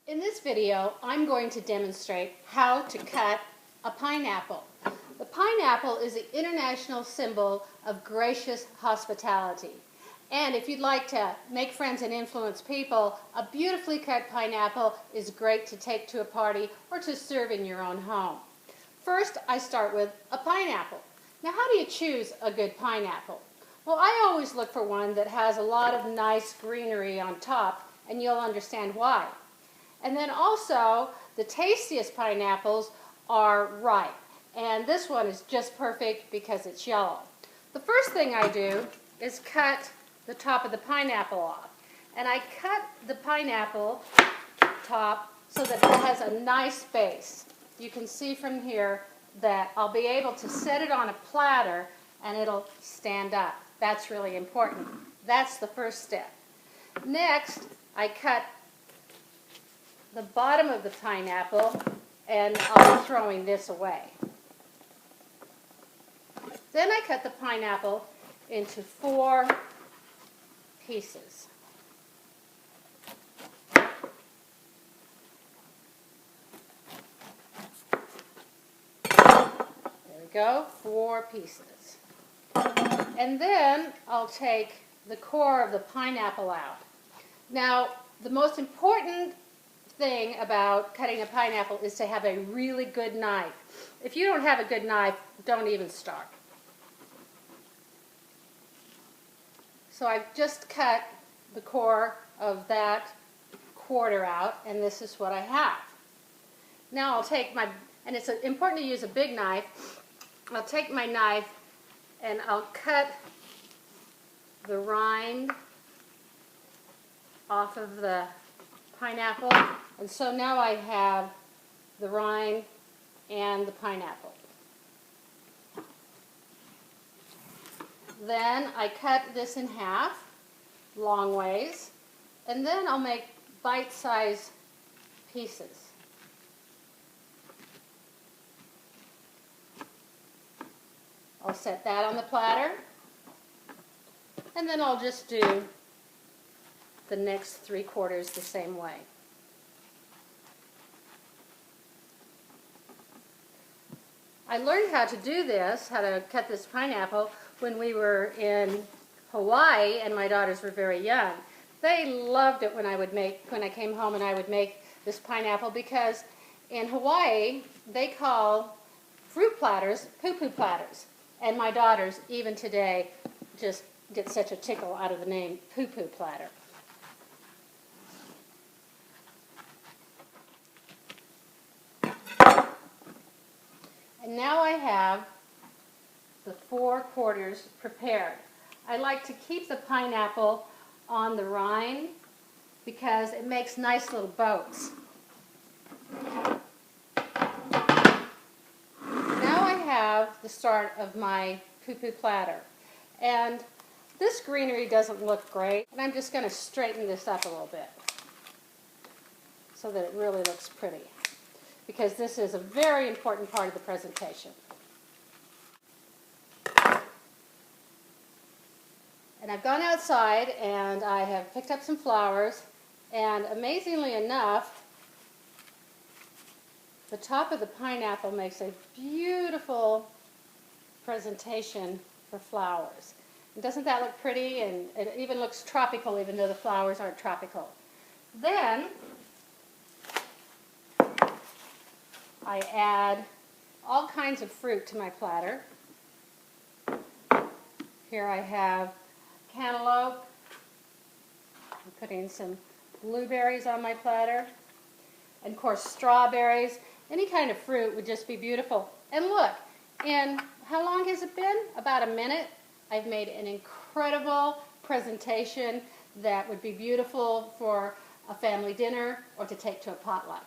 In this video, I'm going to demonstrate how to cut a pineapple. The pineapple is the international symbol of gracious hospitality. And if you'd like to make friends and influence people, a beautifully cut pineapple is great to take to a party or to serve in your own home. First, I start with a pineapple. Now, how do you choose a good pineapple? Well, I always look for one that has a lot of nice greenery on top, and you'll understand why. And then also, the tastiest pineapples are ripe. And this one is just perfect because it's yellow. The first thing I do is cut the top of the pineapple off. And I cut the pineapple top so that it has a nice base. You can see from here that I'll be able to set it on a platter and it'll stand up. That's really important. That's the first step. Next, I cut the bottom of the pineapple, and I'll be throwing this away. Then I cut the pineapple into 4 pieces. There we go, 4 pieces. And then I'll take the core of the pineapple out. Now, the most important thing about cutting a pineapple is to have a really good knife. If you don't have a good knife, don't even start. So I've just cut the core of that quarter out, and this is what I have. Now I'll take my, and it's important to use a big knife, I'll take my knife and I'll cut the rind off of the pineapple. And so now I have the rind and the pineapple. Then I cut this in half, long ways, and then I'll make bite-sized pieces. I'll set that on the platter, and then I'll just do the next 3/4 the same way. I learned how to do this, how to cut this pineapple, when we were in Hawaii and my daughters were very young. They loved it when I came home and I would make this pineapple, because in Hawaii they call fruit platters poo-poo platters. And my daughters, even today, just get such a tickle out of the name poo-poo platter. And now I have the 4/4 prepared. I like to keep the pineapple on the rind because it makes nice little boats. Now I have the start of my poo-poo platter. And this greenery doesn't look great, and I'm just going to straighten this up a little bit so that it really looks pretty, because this is a very important part of the presentation. And I've gone outside and I have picked up some flowers, and amazingly enough, the top of the pineapple makes a beautiful presentation for flowers. And doesn't that look pretty? And it even looks tropical, even though the flowers aren't tropical. Then I add all kinds of fruit to my platter. Here I have cantaloupe. I'm putting some blueberries on my platter. And of course, strawberries. Any kind of fruit would just be beautiful. And look, in how long has it been? About a minute. I've made an incredible presentation that would be beautiful for a family dinner or to take to a potluck.